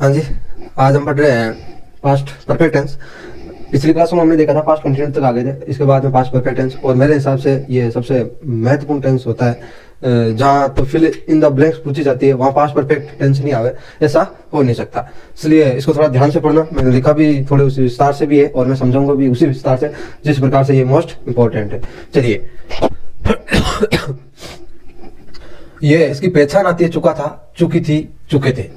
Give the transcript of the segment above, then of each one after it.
हाँ जी, आज हम पढ़ रहे हैं पास्ट परफेक्ट टेंस। पिछली क्लास में हमने देखा था पास्ट कंटिन्यूस तक आ गए थे, इसके बाद में पास्ट परफेक्ट टेंस। और मेरे हिसाब से ये सबसे महत्वपूर्ण टेंस होता है, जहाँ तो फिल इन द ब्लैंक्स पूछी जाती है, वहाँ पास्ट परफेक्ट टेंस नहीं आवे, ऐसा हो नहीं सकता। इसलिए इसको थोड़ा ध्यान से पढ़ना। मैंने लिखा भी थोड़े उसी विस्तार से भी है और मैं समझाऊंगा भी उसी विस्तार से जिस प्रकार से ये मोस्ट इंपॉर्टेंट है। चलिए ये इसकी पहचान आती है चुका था, चुकी थी, चुके थे।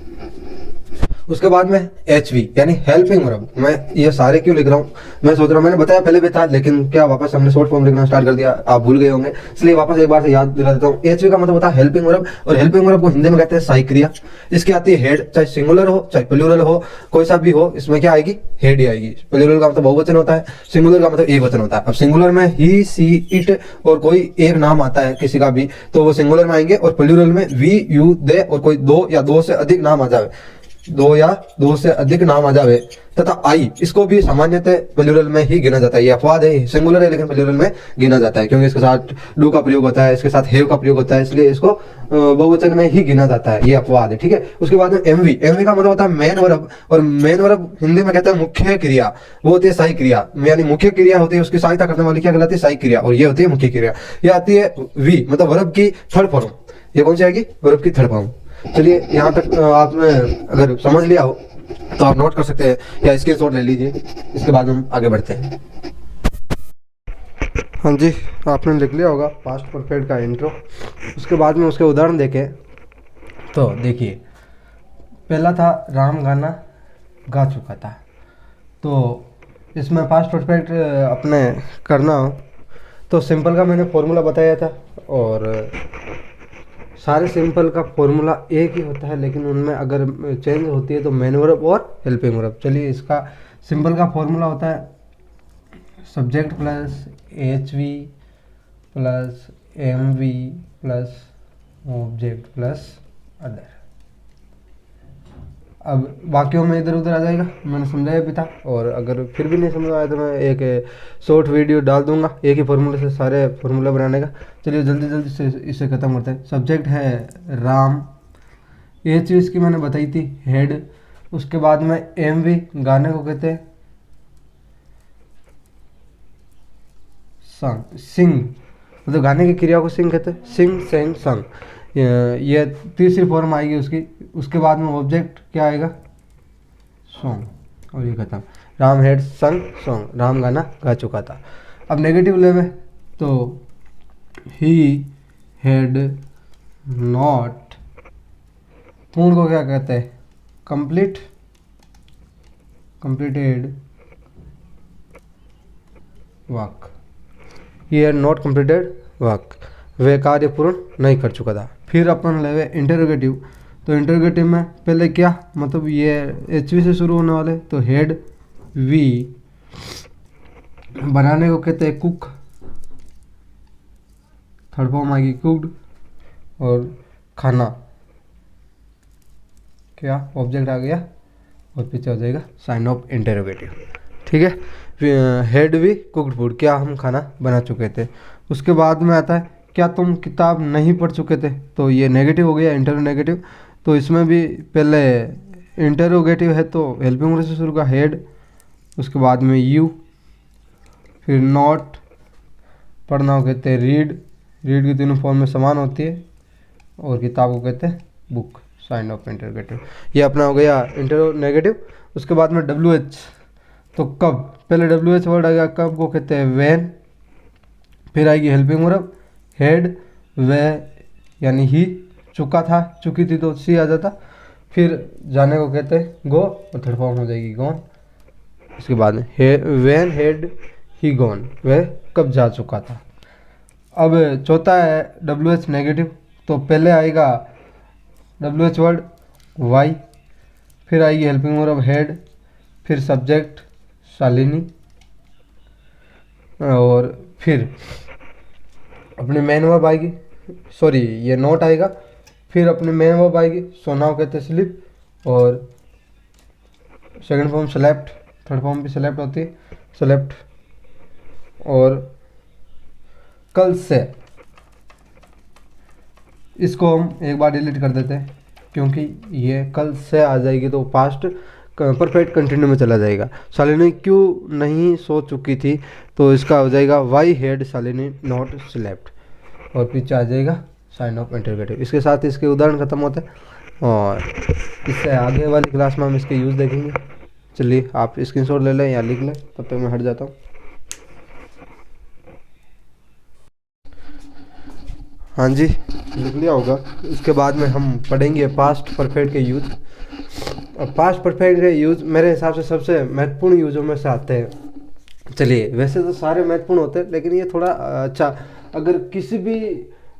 उसके बाद में एच वी यानी हेल्पिंग वर्ब। मैं ये सारे क्यों लिख रहा हूँ, मैं सोच रहा हूँ, मैंने बताया पहले भी था, लेकिन क्या वापस हमने शॉर्ट फॉर्म लिखना स्टार्ट कर दिया, आप भूल गए होंगे, इसलिए वापस एक बार से याद दिला देता हूँ। एच वी का मतलब होता है हेल्पिंग वर्ब, और हेल्पिंग वर्ब को हिंदी में कहते हैं सहायक क्रिया। इसकी आती है हेड, चाहे सिंगुलर हो चाहे प्लूरल हो, कोई सा भी हो, इसमें क्या आएगी, हेड ही आएगी। प्लूरल का मतलब बहुवचन होता है, सिंगुलर का मतलब एक वचन होता है। अब सिंगुलर में ही, सी, इट और कोई एक नाम आता है किसी का भी, तो वो सिंगुलर में आएंगे। और प्लूरल में वी, यू, दे और कोई दो या दो से अधिक नाम आ जाए, दो या दो से अधिक नाम आ जावे, तथा आई, इसको भी सामान्यतः प्लूरल में ही गिना जाता है। ये अपवाद है, सिंगुलर है लेकिन प्लूरल में गिना जाता है, क्योंकि इसके साथ डू का प्रयोग होता है, इसके साथ हैव का प्रयोग होता है, इसलिए इसको बहुवचन में ही गिना जाता है। ये अपवाद है, ठीक है। उसके बाद में एमवी, एमवी का मतलब होता है मेन वर्ब, और मेन वर्ब हिंदी में कहते हैं मुख्य क्रिया, वो होती है सहायक क्रिया। यानी मुख्य क्रिया होती है, उसकी सहायता करने वाली क्या कहलाती है, सहायक क्रिया, और ये होती है मुख्य क्रिया। ये आती है वी, मतलब वर्ब की थर्ड फॉर्म। ये कौन सी आएगी, वर्ब की थर्ड फॉर्म। चलिए यहाँ तक आपने अगर समझ लिया हो तो आप नोट कर सकते हैं या स्क्रीनशॉट ले लीजिए, इसके बाद हम आगे बढ़ते हैं। हाँ जी, आपने लिख लिया होगा पास्ट परफेक्ट का इंट्रो। उसके बाद में उसके उदाहरण देखें तो देखिए, पहला था राम गाना गा चुका था। तो इसमें पास्ट परफेक्ट अपने करना हो तो सिंपल का मैंने फॉर्मूला बताया था, और सारे सिंपल का फॉर्मूला एक ही होता है, लेकिन उनमें अगर चेंज होती है तो मेन वर्ब और हेल्पिंग वर्ब। चलिए, इसका सिंपल का फॉर्मूला होता है subject plus H V plus M V plus object plus other. अब वाक्यों में इधर उधर आ जाएगा, मैंने समझाया भी था, और अगर फिर भी नहीं समझ आया तो मैं एक शॉर्ट वीडियो डाल दूंगा एक ही फॉर्मूले से सारे फॉर्मूला बनाने का। चलिए जल्दी जल्दी से इसे ख़त्म करते हैं। सब्जेक्ट है राम, ये चीज़ की मैंने बताई थी हेड। उसके बाद में एम वी, गाने को कहते हैं संग, सिंग, मतलब गाने की क्रिया को सिंग कहते हैं, सिंग, सेंग, संग। ये तीसरी फॉर्म आएगी उसकी। उसके बाद में ऑब्जेक्ट क्या आएगा, सॉन्ग, और ये खत्म। राम हैड संग सॉन्ग, राम गाना गा चुका था। अब नेगेटिव लेवे तो ही हैड नॉट, पूर्ण को क्या कहते हैं, complete, completed work, he had not completed work, वह कार्य पूर्ण नहीं कर चुका था। फिर अपन लेवे इंटरोगेटिव। तो इंटरोगेटिव में पहले क्या, मतलब ये एच वी से शुरू होने वाले, तो हेड वी, बनाने को कहते हैं कुक, थर्ड फॉर्म आएगी कुक्ड, और खाना क्या, ऑब्जेक्ट आ गया और पीछे हो जाएगा साइन ऑफ इंटरोगेटिव, ठीक है। हेड वी कुक्ड फूड, क्या हम खाना बना चुके थे। उसके बाद में आता है क्या तुम किताब नहीं पढ़ चुके थे, तो ये नेगेटिव हो गया, इंटरोगेटिव। तो इसमें भी पहले इंटरोगेटिव है तो हेल्पिंग वर्ब से शुरू का हेड, उसके बाद में यू, फिर नॉट, पढ़ना को कहते हैं रीड, रीड की तीनों फॉर्म में समान होती है, और किताब को कहते हैं बुक, साइन ऑफ इंटरोगेटिव। ये अपना हो गया इंटरोगेटिव। उसके बाद में डब्ल्यू एच, तो कब, पहले डब्ल्यू एच वर्ड आ गया, कब को कहते हैं वैन, फिर आएगी हेल्पिंग वर्ब हेड, वह यानी ही, चुका था, चुकी थी तो सी आ जाता, फिर जाने को कहते हैं गो, और थर्ड फॉर्म हो जाएगी गॉन। इसके बाद व्हेन हैड ही गॉन, वह कब जा चुका था। अब चौथा है डब्ल्यू एच नेगेटिव। तो पहले आएगा डब्ल्यू एच वर्ड वाई, फिर आएगी हेल्पिंग वर्ब हेड, फिर सब्जेक्ट शालिनी, और फिर अपनी मेन वर्ब आएगी, सॉरी ये नोट आएगा, फिर अपनी मेन वर्ब आएगी, सोना को कहते हैं स्लिप, और second form slept, third form भी स्लेप्ट होती है, स्लेप्ट। और कल से, इसको हम एक बार डिलीट कर देते हैं, क्योंकि ये कल से आ जाएगी तो पास्ट परफेक्ट कंटिन्यू में चला जाएगा। शालिनी क्यों नहीं सो चुकी थी, तो इसका हो जाएगा why had Shalini not slept और पीछे आ जाएगा साइन ऑफ इंटररोगेटिव। इसके साथ इसके उदाहरण खत्म होते हैं और इससे आगे वाली क्लास में हम इसके यूज़ देखेंगे। चलिए आप स्क्रीनशॉट ले लें या लिख लें, तब तक मैं हट जाता हूँ। हाँ जी, लिख लिया होगा। इसके बाद में हम पढ़ेंगे पास्ट परफेक्ट के यूज़। और पास्ट परफेक्ट के यूज़ मेरे हिसाब से सबसे महत्वपूर्ण यूज़ों में से आते हैं। चलिए, वैसे तो सारे महत्वपूर्ण होते हैं, लेकिन ये थोड़ा अच्छा, अगर किसी भी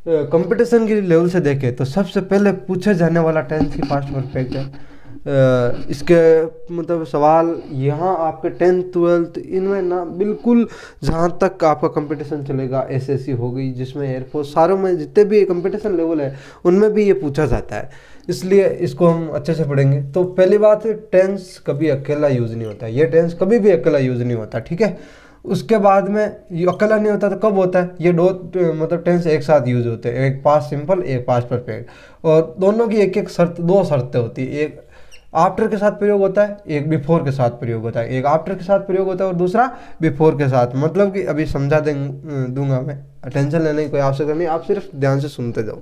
कंपटीशन की लेवल से देखें तो सबसे पहले पूछे जाने वाला टेंस ही पास्ट परफेक्ट है। इसके मतलब सवाल यहाँ आपके 10th 12th इनमें ना बिल्कुल, जहाँ तक आपका कंपटीशन चलेगा, एसएससी हो गई जिसमें एयरफोर्स, सारों में जितने भी कंपटीशन लेवल है उनमें भी ये पूछा जाता है, इसलिए इसको हम अच्छे से पढ़ेंगे। तो पहली बात है, टेंस कभी अकेला यूज़ नहीं होता, ये टेंस कभी भी अकेला यूज़ नहीं होता, ठीक है। उसके बाद में ये अकेला नहीं होता तो कब होता है, ये दो मतलब टेंस एक साथ यूज होते हैं, एक पास्ट सिंपल एक पास्ट परफेक्ट, और दोनों की एक एक शर्त, दो शर्तें होती है, एक आफ्टर के साथ प्रयोग होता है, एक बिफोर के साथ प्रयोग होता है। एक आफ्टर के साथ प्रयोग होता है और दूसरा बिफोर के साथ। मतलब कि अभी समझा दूंगा मैं, टेंशन लेने की कोई आवश्यकता नहीं, आप सिर्फ ध्यान से सुनते जाओ।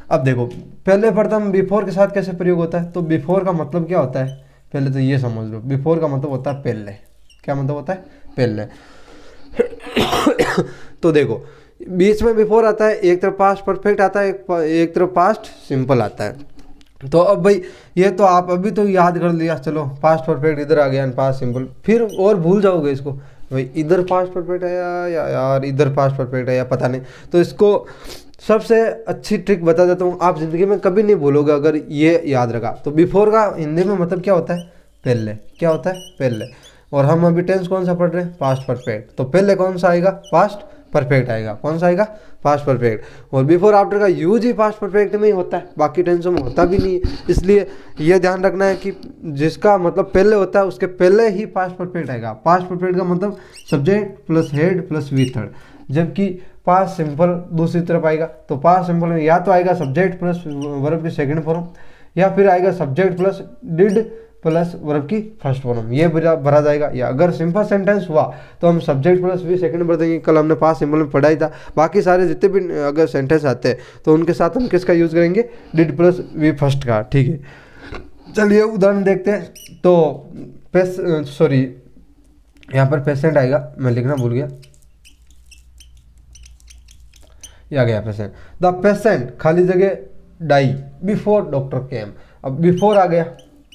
अब देखो, पहले प्रथम बिफोर के साथ कैसे प्रयोग होता है, तो बिफोर का मतलब क्या होता है, पहले तो ये समझ लो। बिफोर का मतलब होता है पहले। क्या मतलब होता है, पहले। तो देखो, बीच में बिफोर आता है, एक तरफ पास्ट परफेक्ट आता है, एक तरफ पास्ट सिंपल आता है। तो अब भाई ये तो आप अभी तो याद कर लिया, चलो पास्ट परफेक्ट इधर आ गया, पास्ट सिंपल, फिर और भूल जाओगे इसको, भाई इधर पास्ट परफेक्ट है या यार इधर पास्ट परफेक्ट है या पता नहीं। तो इसको सबसे अच्छी ट्रिक बता देता हूँ, आप जिंदगी में कभी नहीं भूलोगे अगर ये याद रखा। तो बिफोर का हिंदी में मतलब क्या होता है, पहले। क्या होता है, पहले। और हम अभी टेंस कौन सा पढ़ रहे हैं, पास्ट परफेक्ट, तो पहले कौन सा आएगा, पास्ट परफेक्ट आएगा। कौन सा आएगा, पास्ट परफेक्ट। और बिफोर आफ्टर का यूज ही पास्ट परफेक्ट में ही होता है, बाकी टेंसों में होता भी नहीं है। इसलिए ये ध्यान रखना है कि जिसका मतलब पहले होता है उसके पहले ही पास्ट परफेक्ट आएगा। पास्ट परफेक्ट का मतलब subject plus had plus V third, जबकि पास्ट सिंपल दूसरी तरफ आएगा। तो पास्ट सिंपल में या तो आएगा सब्जेक्ट प्लस वर्ब की सेकंड फॉर्म, या फिर आएगा subject plus did plus verb की फर्स्ट फॉर्म, ये भरा जाएगा। या अगर सिंपल सेंटेंस हुआ तो हम सब्जेक्ट प्लस वी सेकंड भर देंगे। कल हमने पास्ट सिंपल में पढ़ा ही था। बाकी सारे जितने भी अगर सेंटेंस आते हैं तो उनके साथ हम किसका यूज़ करेंगे, डिड प्लस वी फर्स्ट का, ठीक है। चलिए उदाहरण देखते हैं। तो यहाँ पर पेशेंट आएगा, मैं लिखना भूल गया, ये आ गया पेशेंट। द पेशेंट खाली जगह डाई बिफोर डॉक्टर केम। अब बिफोर आ गया,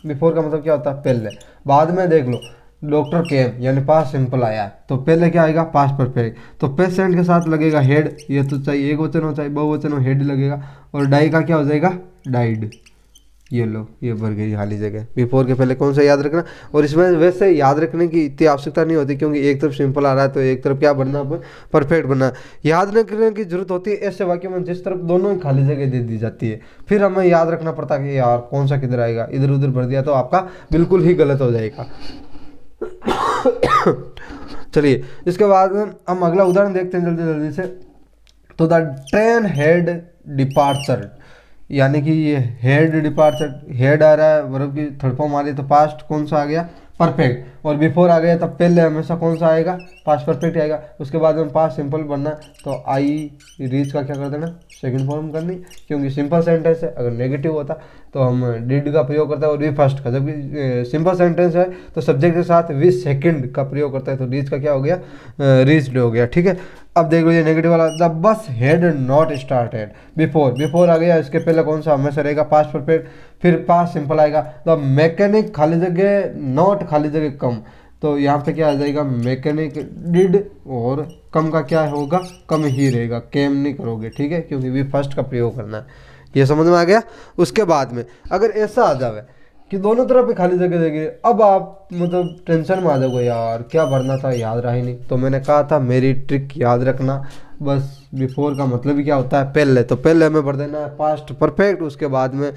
बिफोर का मतलब क्या होता है, पहले। बाद में देख लो, डॉक्टर केम यानी पास्ट सिंपल आया है, तो पहले क्या आएगा, पास्ट परफेक्ट। तो पेशेंट के साथ लगेगा हेड, ये तो चाहिए एक वचन हो चाहे बहुवचन हो, हेड लगेगा। और डाई का क्या हो जाएगा, डाइड। ये लो, ये भर गई खाली जगह। बिफोर के पहले कौन सा याद रखना। और इसमें वैसे याद रखने की इतनी आवश्यकता नहीं होती, क्योंकि एक तरफ सिंपल आ रहा है तो एक तरफ क्या बनना, परफेक्ट बनना। याद रखने की जरूरत होती है ऐसे वाक्य में जिस तरफ दोनों ही खाली जगह दे दी जाती है, फिर हमें याद रखना पड़ता है कि यार कौन सा किधर आएगा, इधर उधर भर दिया तो आपका बिल्कुल ही गलत हो जाएगा। चलिए इसके बाद हम अगला उदाहरण देखते हैं जल्दी जल्दी से। तो द ट्रेन हेड डिपार्चर, यानी कि ये हेड डिपार्चर, हेड आ रहा है, वर्ब की थर्ड फॉर्म आ रही है, तो पास्ट कौन सा आ गया, परफेक्ट। और बिफोर आ गया तब पहले हमेशा कौन सा आएगा, पास्ट परफेक्ट आएगा। उसके बाद में पास्ट सिंपल बनना, तो आई रीच का क्या कर देना, सेकंड फॉर्म करनी, क्योंकि सिंपल सेंटेंस है। अगर नेगेटिव होता तो हम डिड का प्रयोग करते हैं और वी फर्स्ट का। जबकि सिंपल सेंटेंस है तो सब्जेक्ट के साथ वी सेकंड का प्रयोग करता है, तो रीच का क्या हो गया, रीच्ड हो गया, ठीक है। अब देख लो ये नेगेटिव वाला, the bus had not started before. Before आ गया, इसके पहले कौन सा हमेशा रहेगा, पास्ट परफेक्ट। फिर पास्ट सिंपल आएगा, द मैकेनिक खाली जगह नॉट खाली जगह कम, तो यहाँ पे क्या आ जाएगा, मैकेनिक डिड, और कम का क्या होगा, कम ही रहेगा, केम नहीं करोगे, ठीक है, क्योंकि वी फर्स्ट का प्रयोग करना है। ये समझ में आ गया। उसके बाद में अगर ऐसा आ जावे कि दोनों तरफ पे खाली जगह देंगे, अब आप मतलब टेंशन में आ जाओगे, यार क्या भरना था, याद रहा ही नहीं। तो मैंने कहा था मेरी ट्रिक याद रखना, बस बिफोर का मतलब ही क्या होता है, पहले। तो पहले हमें भर देना है पास्ट परफेक्ट, उसके बाद में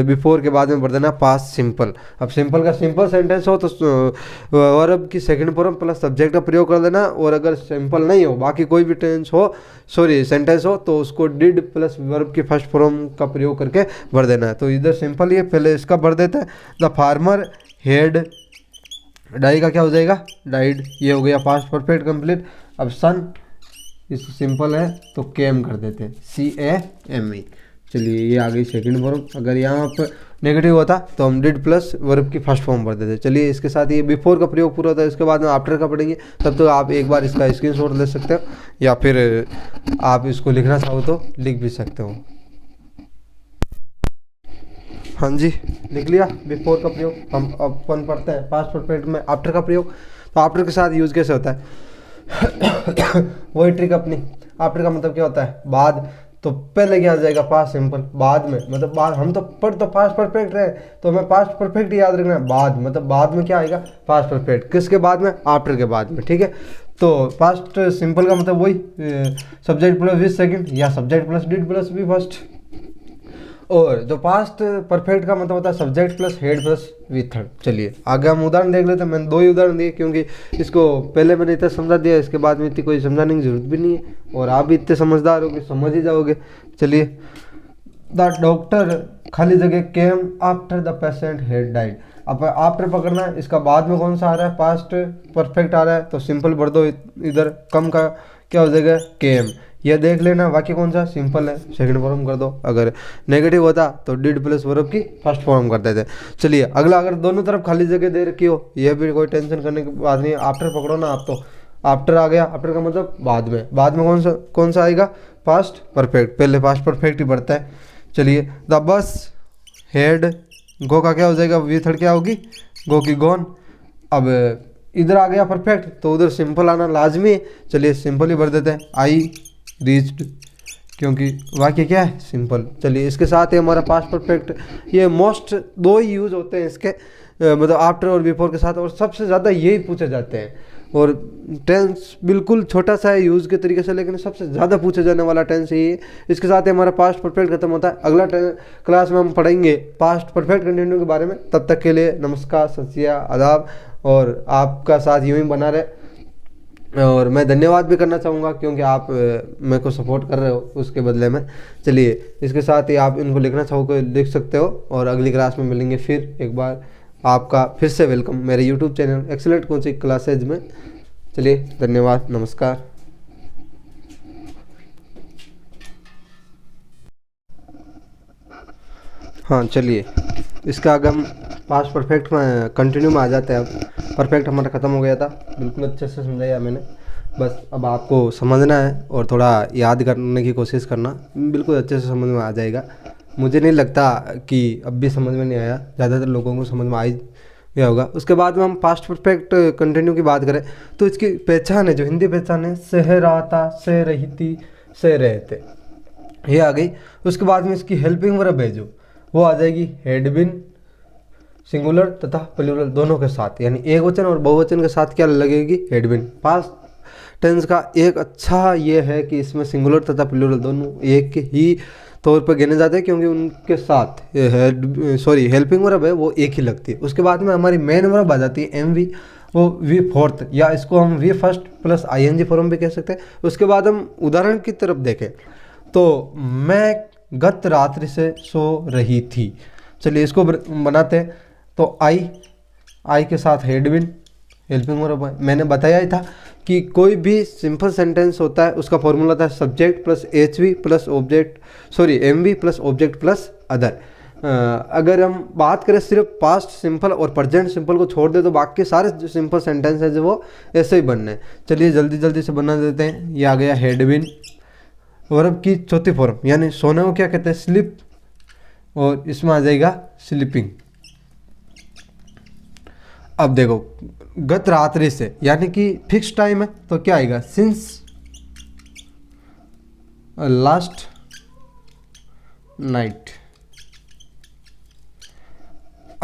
बिफोर के बाद में भर देना है पास्ट सिंपल। अब सिंपल का सिंपल सेंटेंस हो तो वर्ब की सेकंड फॉर्म प्लस सब्जेक्ट का प्रयोग कर देना, और अगर सिंपल नहीं हो, बाकी कोई भी टेंस हो, सॉरी सेंटेंस हो, तो उसको डिड प्लस वर्ब की फर्स्ट फॉर्म का प्रयोग करके भर देना है। तो इधर सिंपल ही है, पहले इसका भर देते हैं। द फार्मर हैड डाई का क्या हो जाएगा, डाइड। ये हो गया पास्ट परफेक्ट कंप्लीट। अब सन इस सिंपल है तो केम कर देते हैं, CAME। चलिए ये आ गई सेकंड फॉर्म। अगर यहाँ पर नेगेटिव होता तो हम डिड प्लस वर्ब की फर्स्ट फॉर्म भर देते। चलिए इसके साथ ये बिफोर का प्रयोग पूरा होता है, इसके बाद में आफ्टर का पढ़ेंगे। तब तो आप एक बार इसका स्क्रीनशॉट ले सकते हो, या फिर आप इसको लिखना चाहो तो लिख भी सकते हो। हाँ जी, लिख लिया बिफोर का प्रयोग। हम अपन पढ़ते हैं पास्ट परफेक्ट में आफ्टर का प्रयोग। तो आफ्टर के साथ यूज कैसे होता है वही ट्रिक अपनी। आफ्टर का मतलब क्या होता है, बाद। तो पहले क्या आ जाएगा, पास्ट सिंपल। बाद में मतलब बाद, हम तो पढ़ तो पास्ट परफेक्ट रहे, तो हमें पास्ट परफेक्ट याद रखना है। बाद मतलब बाद में क्या आएगा, पास्ट परफेक्ट। किसके बाद में, आफ्टर के बाद में, ठीक है। तो पास्ट सिंपल का मतलब वही सब्जेक्ट प्लस वी सेकंड, या subject plus did plus V first. और जो पास्ट परफेक्ट का मतलब होता है subject plus had plus V third. चलिए आगे हम उदाहरण देख लेते हैं। मैंने 2 ही उदाहरण दिए, क्योंकि इसको पहले मैंने इतना समझा दिया, इसके बाद में इतनी कोई समझाने की जरूरत भी नहीं है, और आप भी इतने समझदार हो कि समझ ही जाओगे। चलिए, द डॉक्टर खाली जगह came after the patient had died. अब आफ्टर पकड़ना है, इसका बाद में कौन सा आ रहा है, पास्ट परफेक्ट आ रहा है, तो सिंपल भर दो। इधर कम का क्या हो जाएगा, केम। यह देख लेना वाक्य कौन सा सिंपल है, सेकंड फॉर्म कर दो। अगर नेगेटिव होता तो डिड प्लस वर्ब की फर्स्ट फॉर्म कर देते। चलिए अगला, अगर दोनों तरफ खाली जगह दे रखी हो, यह भी कोई टेंशन करने की बात नहीं है। आफ्टर पकड़ो ना आप, तो आफ्टर आ गया। आफ्टर का मतलब बाद में। बाद में कौन सा आएगा, पास्ट परफेक्ट। पहले पास्ट परफेक्ट ही बढ़ता है। चलिए, द बस हेड गो का क्या हो जाएगा, वी थर्ड क्या होगी, गो की गॉन। अब इधर आ गया परफेक्ट, तो उधर सिंपल आना लाजमी है। चलिए सिंपल ही भर देते हैं, आई रीच्ड, क्योंकि वाक्य क्या है, सिंपल। चलिए इसके साथ ही हमारा पास्ट परफेक्ट। ये मोस्ट 2 ही यूज़ होते हैं इसके, मतलब आफ्टर और बिफोर के साथ, और सबसे ज़्यादा यही पूछे जाते हैं। और टेंस बिल्कुल छोटा सा है यूज़ के तरीके से, लेकिन सबसे ज़्यादा पूछे जाने वाला टेंस यही है। इसके साथ ही हमारा पास्ट परफेक्ट खत्म होता है। अगला क्लास में हम पढ़ेंगे पास्ट परफेक्ट कंटिन्यू के बारे में। तब तक के लिए नमस्कार, सत श्री अकाल, आदाब, और आपका साथ यूँ ही बना रहे। और मैं धन्यवाद भी करना चाहूँगा, क्योंकि आप मेरे को सपोर्ट कर रहे हो उसके बदले में। चलिए इसके साथ ही आप इनको लिखना चाहो लिख सकते हो, और अगली क्लास में मिलेंगे फिर एक बार। आपका फिर से वेलकम मेरे YouTube channel excellent coaching classes में। चलिए धन्यवाद, नमस्कार। हाँ चलिए, इसका आगे हम पास्ट परफेक्ट में कंटिन्यू में आ जाते हैं। अब परफेक्ट हमारा ख़त्म हो गया था, बिल्कुल अच्छे से समझाया मैंने। बस अब आपको समझना है और थोड़ा याद करने की कोशिश करना, बिल्कुल अच्छे से समझ में आ जाएगा। मुझे नहीं लगता कि अब भी समझ में नहीं आया, ज़्यादातर लोगों को समझ में आ ही गया होगा। उसके बाद में हम पास्ट परफेक्ट कंटिन्यू की बात करें, तो इसकी पहचान है, जो हिंदी पहचान है, सह रहा था, सह रही थी, सह रहे थे, ये आ गई। उसके बाद में इसकी हेल्पिंग वर्ब है जो, वो आ जाएगी हैड बीन, सिंगुलर तथा प्लूरल दोनों के साथ, यानी एक वचन और बहुवचन के साथ क्या लगेगी, हैड बीन। पास्ट टेंस का एक अच्छा ये है कि इसमें सिंगुलर तथा प्लूरल दोनों एक ही तौर पर गिने जाते हैं, क्योंकि उनके साथ हेल्पिंग वर्ब है वो एक ही लगती है। उसके बाद में हमारी मेन वर्ब आ जाती है एम वी, वो वी फोर्थ, या इसको हम V first plus ING form भी कह सकते हैं। उसके बाद हम उदाहरण की तरफ देखें, तो मैं गत रात्रि से सो रही थी। चलिए इसको बनाते हैं। तो आई के साथ हैड बीन हेल्पिंग वर्ब है। मैंने बताया ही था कि कोई भी सिंपल सेंटेंस होता है उसका फॉर्मूला होता है subject plus HV plus object, sorry MV plus object plus other. अगर हम बात करें सिर्फ पास्ट सिंपल और प्रेजेंट सिंपल को छोड़ दे, तो बाकी सारे जो सिंपल सेंटेंस है जो वो ऐसे ही बनने हैं। चलिए जल्दी जल्दी से बना देते हैं। ये आ गया हैड बीन, वर्ब की चौथी फॉर्म, यानी सोने को क्या कहते हैं, स्लिप, और इसमें आ जाएगा स्लीपिंग। अब देखो गत रात्रि से, यानी कि फिक्स टाइम है, तो क्या आएगा, सिंस लास्ट नाइट।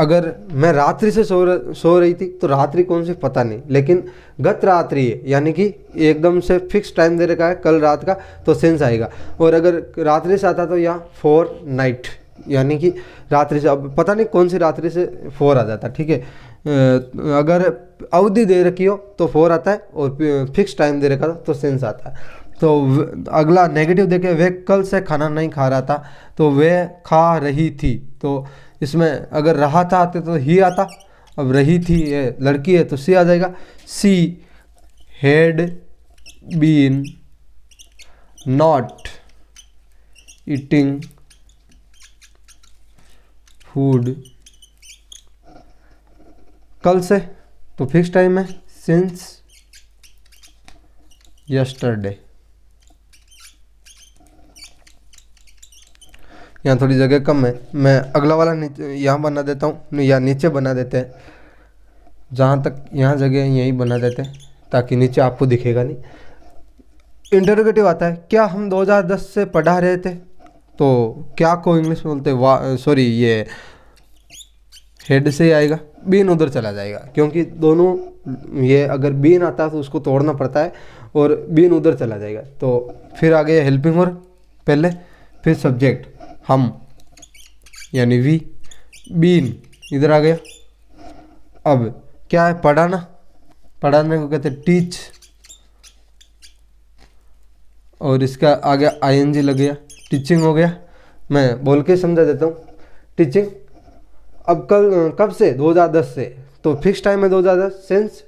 अगर मैं रात्रि से सो रही थी तो रात्रि कौन सी पता नहीं, लेकिन गत रात्रि है यानी कि एकदम से फिक्स टाइम दे रखा है कल रात का, तो सेंस आएगा। और अगर रात्रि से आता तो यहाँ फॉर नाइट यानी कि रात्रि से, अब पता नहीं कौन सी रात्रि से फॉर आ जाता, ठीक है। अगर अवधि दे रखी हो तो फॉर आता है, और फिक्स टाइम दे रखा तो सेंस आता है। तो अगला नेगेटिव देखे, वे कल से खाना नहीं खा रहा था, तो वे खा रही थी, तो इसमें अगर रहा था आते तो ही आता, अब रही थी ये लड़की है तो सी आ जाएगा। She had been not eating food कल से, तो फिक्स टाइम है सिंस यस्टरडे। यहाँ थोड़ी जगह कम है, मैं अगला वाला यहाँ बना देता हूँ या नीचे बना देते हैं, जहाँ तक यहाँ जगह है यहीं बना देते हैं ताकि नीचे आपको दिखेगा नहीं। इंटरोगेटिव आता है, क्या हम 2010 से पढ़ा रहे थे, तो क्या को इंग्लिश में बोलते हैं, सॉरी ये हेड से ही आएगा, बीन उधर चला जाएगा क्योंकि दोनों, ये अगर बीन आता है तो उसको तोड़ना पड़ता है और बीन उधर चला जाएगा। तो फिर आ गया हेल्पिंग वर्ब पहले, फिर सब्जेक्ट हम यानी वी, बीन इधर आ गया। अब क्या है, पढ़ाना, पढ़ाने को कहते हैं टीच, और इसका आ गया आईएनजी लग गया, टीचिंग हो गया। मैं बोल के समझा देता हूँ, टीचिंग। अब कब से, 2010 से, तो फिक्स टाइम है 2010 सिंस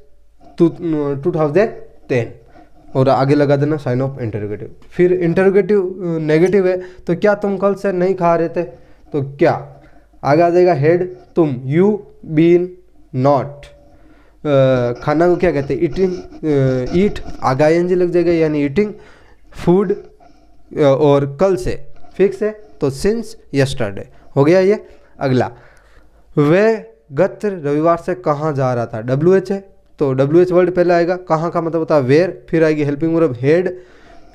2010, और आगे लगा देना साइन ऑफ इंटरोगेटिव। फिर इंटरोगेटिव नेगेटिव है, तो क्या तुम कल से नहीं खा रहे थे, तो क्या आगे आ जाएगा हेड, तुम, यू बीन नॉट, खाना को क्या कहते हैं ईटिंग, ईट, आगे आईएनजी लग जाएगा यानी ईटिंग फूड, और कल से फिक्स है तो सिंस यस्टरडे हो गया ये। अगला, वह गत रविवार से कहाँ जा रहा था, WH है तो WH वर्ड पहले आएगा, कहाँ का मतलब होता है वेयर, फिर आएगी हेल्पिंग वर्ब हेड,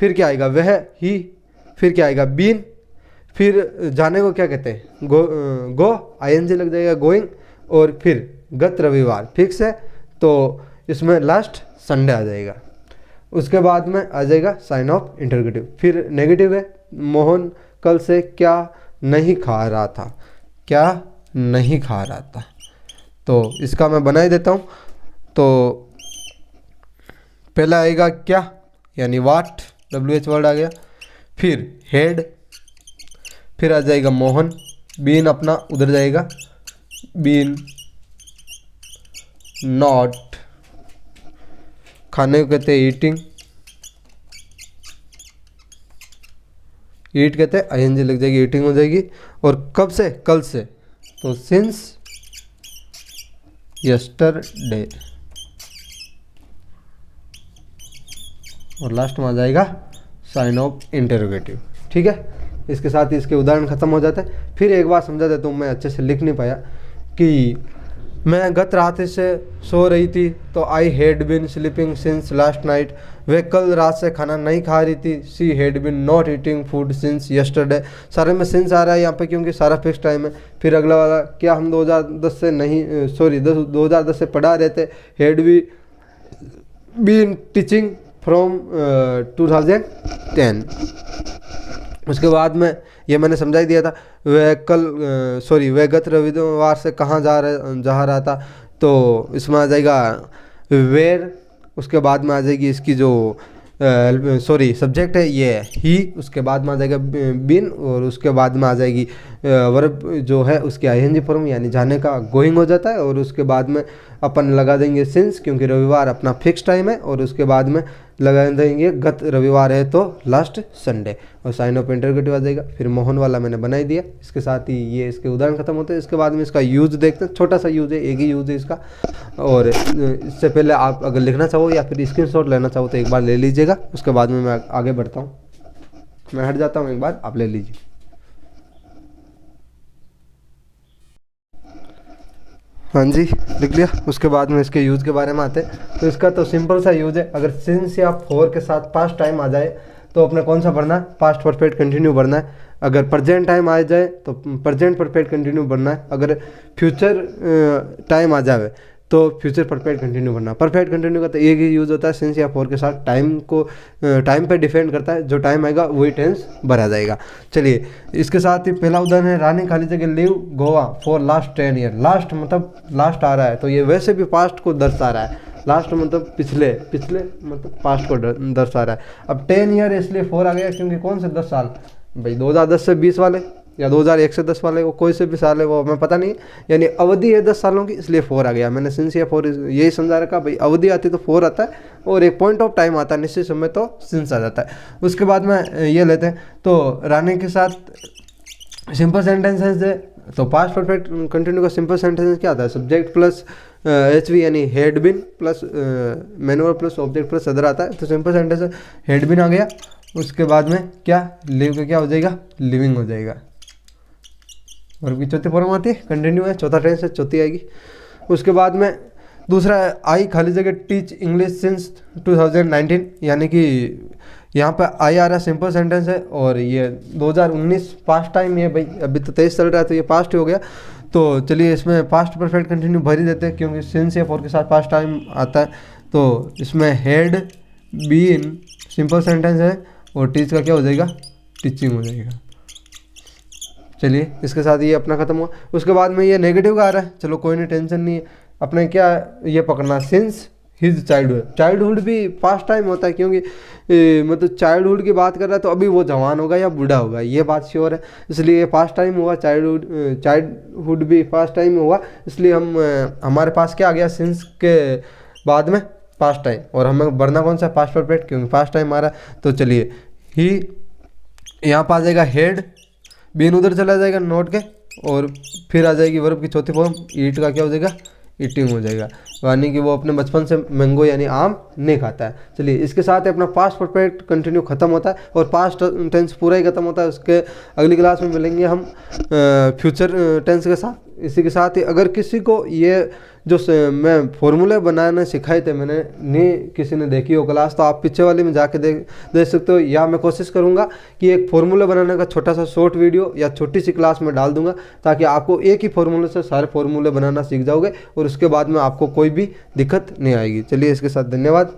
फिर क्या आएगा वह, ही, फिर क्या आएगा बीन, फिर जाने को क्या कहते हैं गो आईएनजी लग जाएगा गोइंग, और फिर गत रविवार फिक्स है तो इसमें लास्ट संडे आ जाएगा। उसके बाद में आ जाएगा साइन ऑफ इंटरोगेटिव। फिर नेगेटिव है, मोहन कल से क्या नहीं खा रहा था, क्या नहीं खा रहा था, तो इसका मैं बना ही देता हूँ। तो पहला आएगा क्या यानी वाट, WH वर्ड आ गया, फिर हेड, फिर आ जाएगा मोहन, बीन अपना उधर जाएगा, बीन नॉट, खाने को कहते हैं ईटिंग, ईट कहते हैं आईएनजी लग जाएगी ईटिंग हो जाएगी, और कब से, कल से, तो सिंस यस्टरडे, और लास्ट में आ जाएगा साइन ऑफ इंटरोगेटिव। ठीक है, इसके साथ ही इसके उदाहरण खत्म हो जाते हैं। फिर एक बार समझा देता हूँ, मैं अच्छे से लिख नहीं पाया, कि मैं गत रात से सो रही थी तो I had been sleeping since last night, वे कल रात से खाना नहीं खा रही थी, she had been not eating food since yesterday. सारे में सिंस आ रहा है यहाँ पे क्योंकि सारा फिक्स टाइम है। फिर अगला वाला, क्या हम 2010 से नहीं, सॉरी 2010 से पढ़ा रहे थे, had we been teaching from 2010। उसके बाद में ये मैंने समझा ही दिया था, वह कल सॉरी वह गत रविवार से कहाँ जा रहा था, तो इसमें आ जाएगा वेयर, उसके बाद में आ जाएगी इसकी जो सॉरी सब्जेक्ट है ये ही, उसके बाद में आ जाएगा बीन, और उसके बाद में आ जाएगी वर्ब जो है उसकी आईएनजी फॉर्म यानी जाने का गोइंग हो जाता है, और उसके बाद में अपन लगा देंगे सिंस क्योंकि रविवार अपना फिक्स टाइम है, और उसके बाद में लगा देंगे गत रविवार है तो लास्ट संडे, और साइन ऑफ इंटरोगेटिव आ जाएगा। फिर मोहन वाला मैंने बना ही दिया, इसके साथ ही ये इसके उदाहरण खत्म होते हैं। इसके बाद में इसका यूज देखते हैं, छोटा सा यूज है, एक ही यूज है इसका, और इससे पहले आप अगर लिखना चाहो या फिर स्क्रीनशॉट लेना चाहो तो एक बार ले लीजिएगा, उसके बाद में मैं आगे बढ़ता हूँ। मैं हट जाता हूँ, एक बार आप ले लीजिए। हाँ जी, लिख लिया। उसके बाद में इसके यूज़ के बारे में आते हैं। तो इसका तो सिंपल सा यूज़ है, अगर सिंस या फॉर के साथ पास्ट टाइम आ जाए तो अपने कौन सा भरना है, पास्ट परफेक्ट कंटिन्यू भरना है। अगर प्रेजेंट टाइम आ जाए तो प्रेजेंट परफेक्ट कंटिन्यू बनना है, अगर फ्यूचर टाइम आ जाए तो फ्यूचर परफेक्ट कंटिन्यू बनना। परफेक्ट कंटिन्यू का तो एक ही यूज़ होता है सिंस या फॉर के साथ, टाइम को टाइम पे डिपेंड करता है, जो टाइम आएगा वही टेंस भरा जाएगा। चलिए इसके साथ ही पहला उदाहरण है, रानी खाली जगह live Goa for last 10 year. Last मतलब लास्ट आ रहा है तो ये वैसे भी पास्ट को दर्शा रहा है, लास्ट मतलब पिछले, पिछले मतलब पास्ट को दर्शा रहा है। अब 10 ईयर इसलिए 4 आ गया क्योंकि कौन से 10 साल भाई, 2010 से 20 वाले या 2001 से 10 वाले, वो कोई से भी साल है वो हमें पता नहीं, यानी अवधि है 10 सालों की इसलिए 4 आ गया। मैंने सिंस या 4 यही समझा रखा भाई, अवधि आती तो 4 आता है और एक पॉइंट ऑफ टाइम आता है निश्चित समय तो सिंस आ जाता है। उसके बाद में ये लेते हैं, तो रानी के साथ सिंपल सेंटेंसेस है, तो पास्ट परफेक्ट कंटिन्यू का सिंपल सेंटेंस क्या आता है, सब्जेक्ट प्लस HV यानी had been plus manual plus object plus other आता है। तो सिंपल सेंटेंस हैड बीन आ गया, उसके बाद में क्या लिव का क्या हो जाएगा, लिविंग हो जाएगा। वर्ब की चौथी फॉर्म आती है कंटिन्यू है, चौथा टेंस है, चौथी आएगी। उसके बाद में दूसरा आई खाली जगह टीच इंग्लिश सिंस 2019, यानी कि यहाँ पे आई आ रहा सिंपल सेंटेंस है और ये 2019 पास्ट टाइम है भाई, अभी तो 23 चल रहा है तो ये पास्ट हो गया। तो चलिए इसमें पास्ट परफेक्ट कंटिन्यू भर ही देते हैं क्योंकि सिंस या फॉर के साथ पास्ट टाइम आता है। तो इसमें हैड बीन सिंपल सेंटेंस है और टीच का क्या हो जाएगा, टीचिंग हो जाएगा। चलिए इसके साथ ये अपना खत्म हुआ। उसके बाद में ये नेगेटिव का आ रहा है, चलो कोई नहीं टेंशन नहीं है, अपने क्या ये पकड़ना सिंस हिज चाइल्डहुड। चाइल्डहुड भी पास्ट टाइम होता है क्योंकि मतलब चाइल्डहुड की बात कर रहा है तो अभी वो जवान होगा या बूढ़ा होगा ये बात श्योर है, इसलिए पास्ट टाइम हुआ। चाइल्डहुड भी पास्ट टाइम हुआ, इसलिए हमारे पास क्या आ गया, सिंस के बाद में पास्ट टाइम, और हमें भरना कौन सा, पास्ट परफेक्ट क्योंकि पास्ट टाइम आ रहा है। तो चलिए ही यहाँ पर आ जाएगा हेड, बीन उधर चला जाएगा नोट के, और फिर आ जाएगी वर्ब की चौथी फॉर्म, ईट का क्या हो जाएगा, ईटिंग हो जाएगा, यानी कि वो अपने बचपन से मैंगो यानी आम नहीं खाता है। चलिए इसके साथ अपना पास्ट परफेक्ट कंटिन्यू खत्म होता है और पास्ट टेंस पूरा ही खत्म होता है। उसके अगली क्लास में मिलेंगे हम फ्यूचर टेंस के साथ। इसी के साथ ही अगर किसी को ये जो मैं फॉर्मूले बनाने सिखाए थे, मैंने नहीं किसी ने देखी हो क्लास, तो आप पीछे वाले में जाके देख सकते हो, या मैं कोशिश करूंगा कि एक फॉर्मूला बनाने का छोटा सा शॉर्ट वीडियो या छोटी सी क्लास में डाल दूंगा, ताकि आपको एक ही फॉर्मूले से सारे फॉर्मूले बनाना सीख जाओगे और उसके बाद में आपको कोई भी दिक्कत नहीं आएगी। चलिए इसके साथ धन्यवाद।